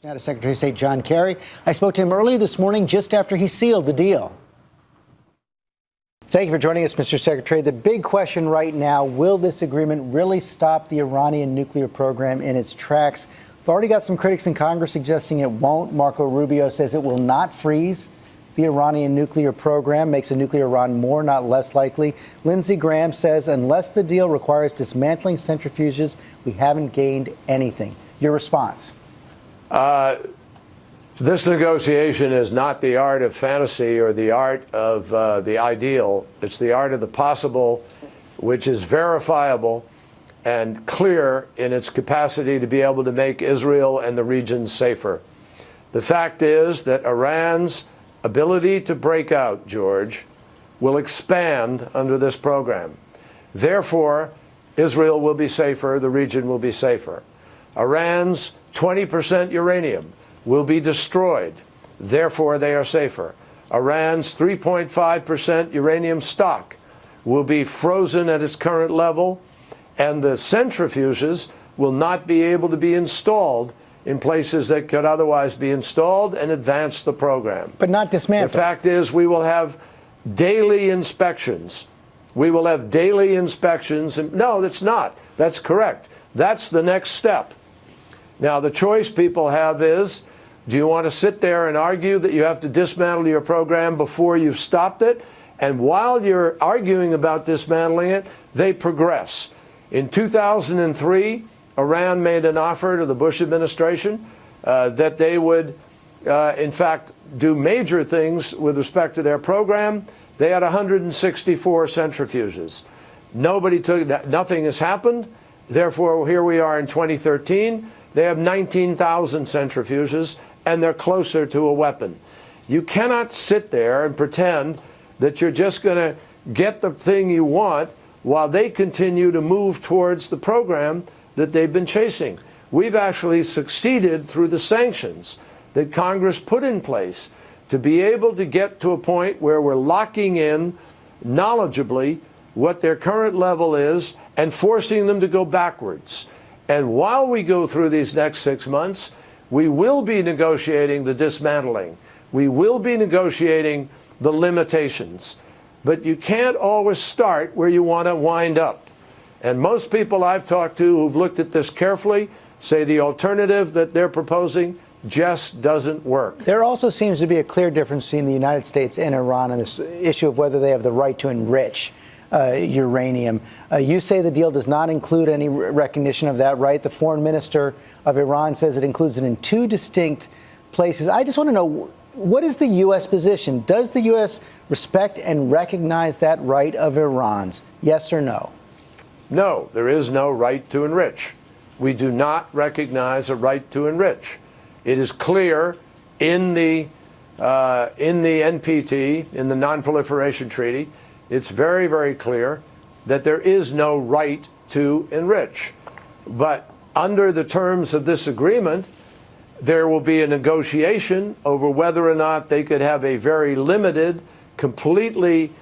Now to Secretary of State John Kerry. I spoke to him earlier this morning just after he sealed the deal. Thank you for joining us, Mr. Secretary. The big question right now, will this agreement really stop the Iranian nuclear program in its tracks? We've already got some critics in Congress suggesting it won't. Marco Rubio says it will not freeze the Iranian nuclear program, makes a nuclear Iran more, not less likely. Lindsey Graham says unless the deal requires dismantling centrifuges, we haven't gained anything. Your response? This negotiation is not the art of fantasy or the art of the ideal. It's the art of the possible, which is verifiable and clear in its capacity to be able to make Israel and the region safer. The fact is that Iran's ability to break out, George, will expand under this program. Therefore, Israel will be safer, the region will be safer. Iran's 20% uranium will be destroyed. Therefore, they are safer. Iran's 3.5% uranium stock will be frozen at its current level, and the centrifuges will not be able to be installed in places that could otherwise be installed and advance the program. But not dismantled. The fact is we will have daily inspections. We will have daily inspections. No, that's not. That's correct. That's the next step. Now, the choice people have is, do you want to sit there and argue that you have to dismantle your program before you've stopped it? And while you're arguing about dismantling it, they progress. In 2003, Iran made an offer to the Bush administration that they would, in fact, do major things with respect to their program. They had 164 centrifuges. Nothing has happened. Therefore, here we are in 2013. They have 19,000 centrifuges, and they're closer to a weapon. You cannot sit there and pretend that you're just going to get the thing you want while they continue to move towards the program that they've been chasing. We've actually succeeded through the sanctions that Congress put in place to be able to get to a point where we're locking in knowledgeably what their current level is and forcing them to go backwards. And while we go through these next 6 months, we will be negotiating the dismantling. We will be negotiating the limitations. But you can't always start where you want to wind up. And most people I've talked to who've looked at this carefully say the alternative that they're proposing just doesn't work. There also seems to be a clear difference between the United States and Iran on this issue of whether they have the right to enrich uranium. You say the deal does not include any recognition of that right. The foreign minister of Iran says it includes it in two distinct places. I just want to know, what is the U.S. position? Does the U.S. respect and recognize that right of Iran's? Yes or no? No, there is no right to enrich. We do not recognize a right to enrich. It is clear in the NPT, in the Non-Proliferation Treaty, it's very, very clear that there is no right to enrich. But under the terms of this agreement, there will be a negotiation over whether or not they could have a very limited, completely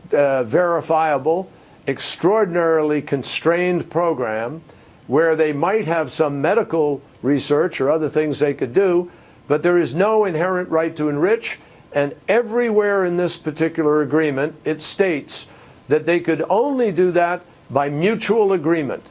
verifiable, extraordinarily constrained program where they might have some medical research or other things they could do, but there is no inherent right to enrich. And everywhere in this particular agreement, it states that they could only do that by mutual agreement,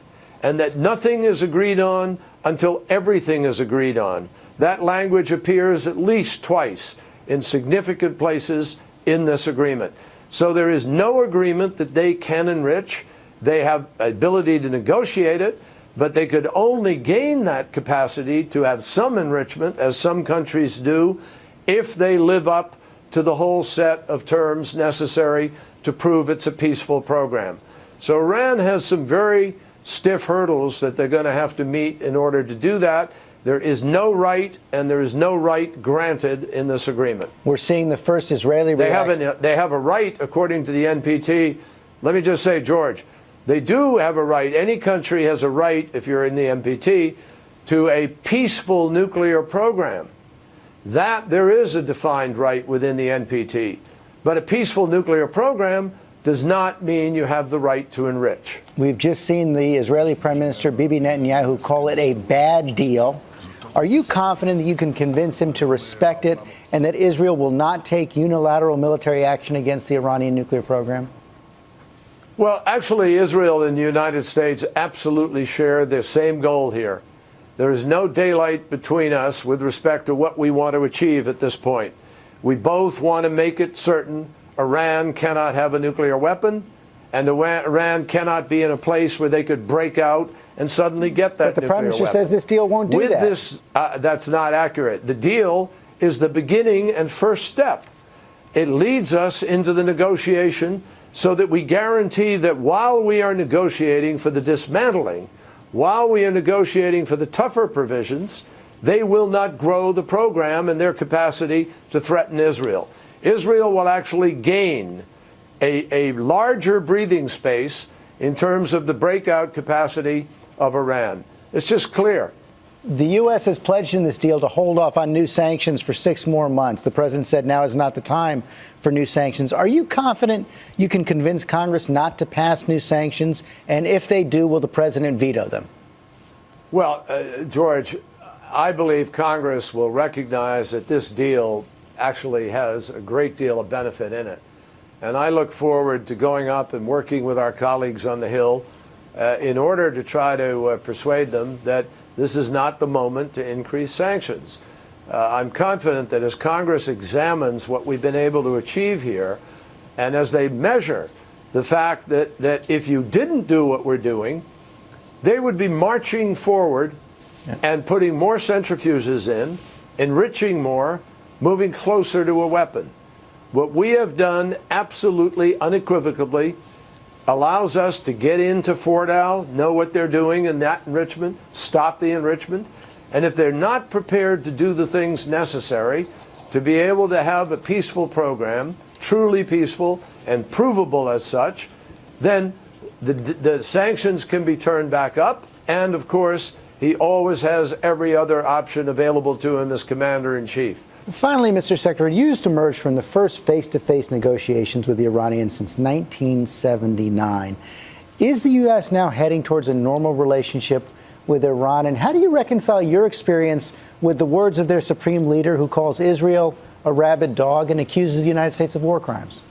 and that nothing is agreed on until everything is agreed on. That language appears at least twice in significant places in this agreement. So there is no agreement that they can enrich. They have ability to negotiate it, but they could only gain that capacity to have some enrichment, as some countries do, if they live up to the whole set of terms necessary to prove it's a peaceful program. So Iran has some very stiff hurdles that they're going to have to meet in order to do that. There is no right, and there is no right granted in this agreement. We're seeing the first Israeli reaction. They have a right, according to the NPT. Let me just say, George, they do have a right. Any country has a right, if you're in the NPT, to a peaceful nuclear program. That there is a defined right within the NPT. But a peaceful nuclear program does not mean you have the right to enrich. We've just seen the Israeli Prime Minister Bibi Netanyahu call it a bad deal. Are you confident that you can convince him to respect it and that Israel will not take unilateral military action against the Iranian nuclear program? Well, actually, Israel and the United States absolutely share the same goal here. There is no daylight between us with respect to what we want to achieve at this point. We both want to make it certain Iran cannot have a nuclear weapon, and Iran cannot be in a place where they could break out and suddenly get that nuclear weapon. But the Prime Minister says this deal won't do that. With this, that's not accurate. The deal is the beginning and first step. It leads us into the negotiation so that we guarantee that while we are negotiating for the dismantling, while we are negotiating for the tougher provisions, they will not grow the program and their capacity to threaten Israel. Israel will actually gain a larger breathing space in terms of the breakout capacity of Iran. It's just clear. The U.S. has pledged in this deal to hold off on new sanctions for 6 more months. The president said now is not the time for new sanctions. Are you confident you can convince Congress not to pass new sanctions? And if they do, will the president veto them? Well, George, I believe Congress will recognize that this deal actually has a great deal of benefit in it. And I look forward to going up and working with our colleagues on the Hill in order to try to persuade them that this is not the moment to increase sanctions. I'm confident that as Congress examines what we've been able to achieve here, and as they measure the fact that if you didn't do what we're doing, they would be marching forward and putting more centrifuges in, enriching more, moving closer to a weapon. What we have done absolutely unequivocally allows us to get into Fordow, know what they're doing in that enrichment, stop the enrichment, and if they're not prepared to do the things necessary to be able to have a peaceful program, truly peaceful and provable as such, then the sanctions can be turned back up, and of course, he always has every other option available to him as commander-in-chief. Finally, Mr. Secretary, you just emerged from the first face-to-face negotiations with the Iranians since 1979. Is the U.S. now heading towards a normal relationship with Iran? And how do you reconcile your experience with the words of their supreme leader, who calls Israel a rabid dog and accuses the United States of war crimes?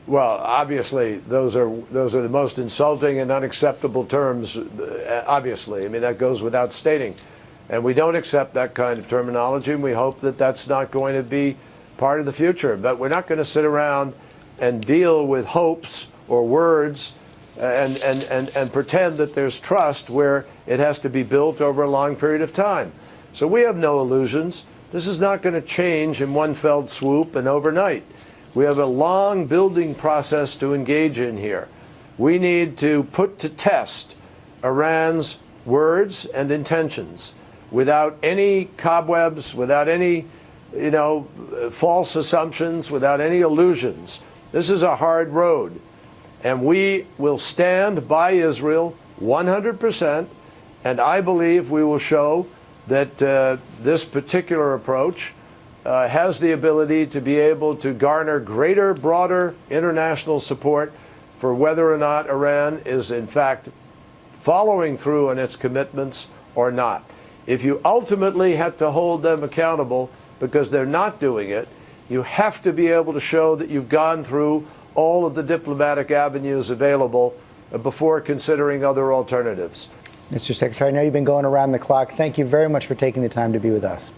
Well, obviously, those are the most insulting and unacceptable terms, obviously. I mean, that goes without stating. And we don't accept that kind of terminology, and we hope that that's not going to be part of the future. But we're not going to sit around and deal with hopes or words and pretend that there's trust where it has to be built over a long period of time. So we have no illusions. This is not going to change in one fell swoop and overnight. We have a long building process to engage in here. We need to put to test Iran's words and intentions without any cobwebs, without any, false assumptions, without any illusions. This is a hard road. And we will stand by Israel 100%, and I believe we will show that this particular approach has the ability to be able to garner greater, broader international support for whether or not Iran is in fact following through on its commitments or not. If you ultimately have to hold them accountable because they're not doing it, you have to be able to show that you've gone through all of the diplomatic avenues available before considering other alternatives. Mr. Secretary, I know you've been going around the clock. Thank you very much for taking the time to be with us.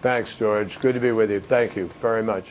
Thanks, George. Good to be with you. Thank you very much.